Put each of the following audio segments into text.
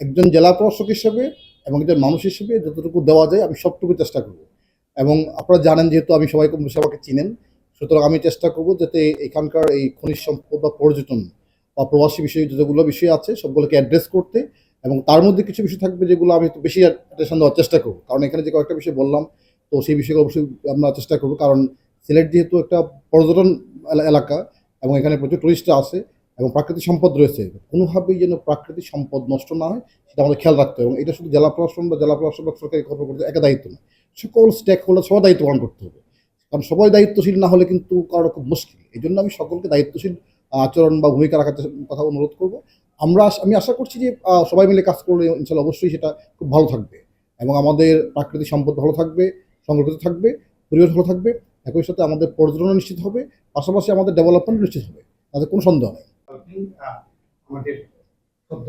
একজন জেলা প্রশাসক হিসেবে এবং একজন মানুষ হিসেবে যতটুকু দেওয়া যায় আমি সবটুকু চেষ্টা করব। এবং আপনারা জানেন যেহেতু আমি সবাইকে আমাকে চিনেন, সুতরাং আমি চেষ্টা করব যাতে এখানকার এই খনিজ সম্পদ বা পর্যটন বা প্রবাসী বিষয় যতগুলো বিষয় আছে সবগুলোকে অ্যাড্রেস করতে, এবং তার মধ্যে কিছু বিষয় থাকবে যেগুলো আমি একটু বেশি অ্যাটেনশন দেওয়ার চেষ্টা করব, কারণ এখানে যে কয়েকটা বিষয় বললাম তো সেই বিষয়গুলো অবশ্যই আমরা চেষ্টা করব, কারণ সিলেট যেহেতু একটা পর্যটন এলাকা এবং এখানে প্রচুর টুরিস্টরা আসে এবং প্রাকৃতিক সম্পদ রয়েছে, কোনোভাবেই যেন প্রাকৃতিক সম্পদ নষ্ট না হয় সেটা আমাদের খেয়াল রাখতে হবে। এবং এটা শুধু জেলা প্রশাসন বা জেলা প্রশাসন বা সরকারি কর্মকর্তা একা দায়িত্ব না, সকল স্টেক হোল্ডার সবাই দায়িত্ব পালন করতে হবে, কারণ সবাই দায়িত্বশীল না হলে কিন্তু কারো খুব মুশকিল। এই জন্য আমি সকলকে দায়িত্বশীল আচরণ বা ভূমিকা রাখার কথা অনুরোধ করব। আমি আশা করছি যে সবাই মিলে কাজ করলে ইনশাল্লাহ অবশ্যই সেটা খুব ভালো থাকবে এবং আমাদের প্রাকৃতিক সম্পদ ভালো থাকবে, সংরক্ষিত থাকবে, পরিবেশ ভালো থাকবে, একই সাথে আমাদের পর্যটন নিশ্চিত হবে, পাশাপাশি আমাদের ডেভেলপমেন্ট নিশ্চিত হবে, তাতে কোনো সন্দেহ নেই। আমাদের সদ্য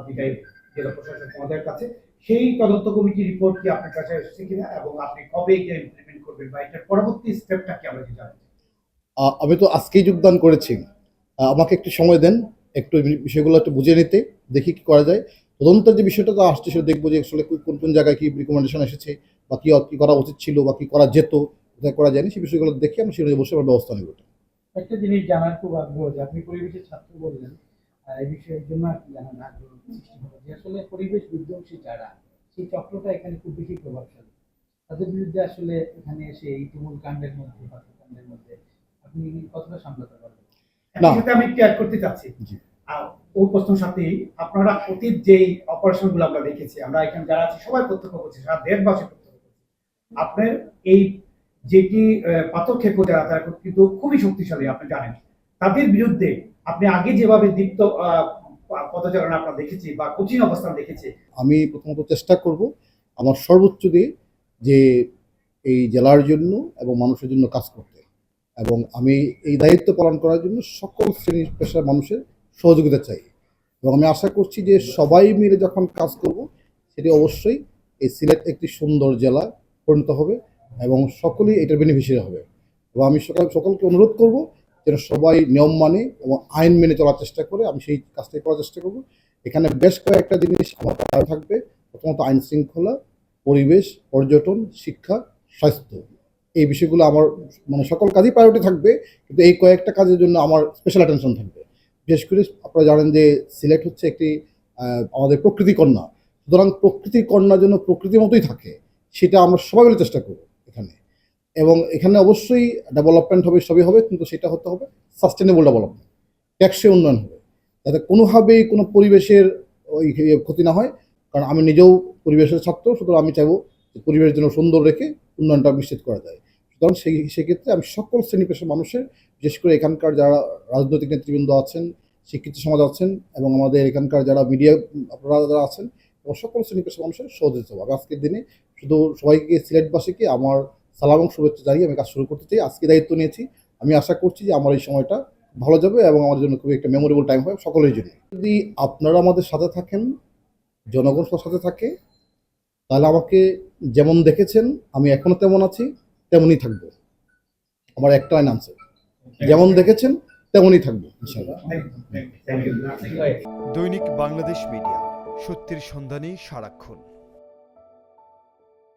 বিদায়ী জেলা প্রশাসক মহোদয়ের কাছে সেই তদন্ত কমিটি রিপোর্ট কি আপনার কাছে এসেছে কিনা এবং আপনি কবে এটা ইমপ্লিমেন্ট করবেন বা এটার পরবর্তী স্টেপটা কি আমরা জানতে চাই। আমি তো আজকেই যোগদান করেছি, আমাকে একটু সময় দেন, একটু বিষয়গুলো একটু বুঝে নিতে, দেখি কি করা যায়। তদন্তের যে বিষয়টা তো আসছে সেটা দেখবো যে আসলে কোন কোন জায়গায় কি রিকমেন্ডেশন এসেছে বা কি করা উচিত ছিল বা কি করা যেত, কোথায় করা যায়নি, সেই বিষয়গুলো দেখে আমি সেটা অবশ্যই আমার ব্যবস্থা নেব। একটা জিনিস জানার খুব আগ্রহ যে আপনি পরিবেশের ছাত্র বললেন, এই বিষয়ের জন্য আপনি জানার আগ্রহ সৃষ্টি হলো যে আসলে পরিবেশ বিধ্বংসী যারা, সেই চক্রটা এখানে খুব বেশি প্রভাবশালী। তাদের বিরুদ্ধে আসলে এখানে এসে এই তুমুল কাণ্ডের মধ্যে হত্যাকাণ্ডের মধ্যে আপনি কতটা সামলাতে পারবেন? না, আমি একটু অ্যাড করতে চাচ্ছি। ওই প্রশ্নের সাথেই আপনারা অতীত যেই অপারেশন গুলো আমরা দেখেছি, আমরা এখানে যারা আছি সবাই প্রত্যক্ষ করছি, সারা দেশবাসী প্রত্যক্ষ করছি। আপনার এই যেটি পাথর ক্ষেপক যারা তারা কিন্তু খুবই শক্তিশালী, আপনি জানেন। তাদের বিরুদ্ধে আপনি আগে যেভাবে দীপ্ত পদচারণা আমরা দেখেছি বা কঠিন অবস্থান দেখেছি, আমি প্রথমত চেষ্টা করব আমার সর্বোচ্চ দিয়ে যে এই জেলার জন্য এবং মানুষের জন্য কাজ করতে, এবং আমি এই দায়িত্ব পালন করার জন্য সকল শ্রেণী পেশার মানুষের সহযোগিতা চাই। এবং আমি আশা করছি যে সবাই মিলে যখন কাজ করব সেটি অবশ্যই এই সিলেট একটি সুন্দর জেলা পরিণত হবে এবং সকলেই এটার বেনিফিশিয়ারি হবে। এবং আমি সকলকে অনুরোধ করব যেন সবাই নিয়ম মানে এবং আইন মেনে চলার চেষ্টা করে, আমি সেই কাজটাই করার চেষ্টা করব। এখানে বেশ কয়েকটা জিনিস আমার থাকবে, প্রথমত আইন শৃঙ্খলা, পরিবেশ, পর্যটন, শিক্ষা, স্বাস্থ্য, এই বিষয়গুলো আমার সকল কাজই প্রায়োরিটি থাকবে, কিন্তু এই কয়েকটা কাজের জন্য আমার স্পেশাল অ্যাটেনশন থাকবে। বিশেষ করে আপনারা জানেন যে সিলেট হচ্ছে একটি আমাদের প্রকৃতি কন্যা, সুতরাং প্রকৃতি কন্যার জন্য প্রকৃতির মতোই থাকে, সেটা আমরা সবাই মিলে চেষ্টা করব এখানে। এবং এখানে অবশ্যই ডেভেলপমেন্ট হবে, সবই হবে, কিন্তু সেটা হতে হবে সাস্টেনেবল ডেভেলপমেন্ট, টেকসই উন্নয়ন হবে, যাতে কোনোভাবেই কোনো পরিবেশের ওই ক্ষতি না হয়। কারণ আমি নিজেও পরিবেশের ছাত্র, সুতরাং আমি চাইবো যে পরিবেশ যেন সুন্দর রেখে উন্নয়নটা নিশ্চিত করা যায়। সুতরাং সেক্ষেত্রে আমি সকল শ্রেণী পেশার মানুষের, বিশেষ করে এখানকার যারা রাজনৈতিক নেতৃবৃন্দ আছেন, শিক্ষিত সমাজ আছেন এবং আমাদের এখানকার যারা মিডিয়া আপনারা যারা আছেন, এবং সকল শ্রেণী পেশার মানুষের সহযোগিতা হবে। আজকের দিনে শুধু সবাইকে, সিলেটবাসীকে আমার সালাম এবং শুভেচ্ছা জানিয়ে আমি কাজ শুরু করতে চাই। আজকে দায়িত্ব নিয়েছি, আমি আশা করছি যে আমার এই সময়টা ভালো যাবে এবং আমাদের জন্য খুবই একটা মেমোরেবল টাইম হবে সকলের জন্য। যদি আপনারা আমাদের সাথে থাকেন, জনগণ সাথে থাকে, তাহলে আমাকে যেমন দেখেছেন আমি এখনো তেমন আছি, তেমনই থাকবো। আমার একটা আনসার, যেমন দেখেছেন তেমনই থাকবো ইনশাআল্লাহ। দৈনিক বাংলাদেশ মিডিয়া, সত্যের সন্ধানে সারাক্ষণ।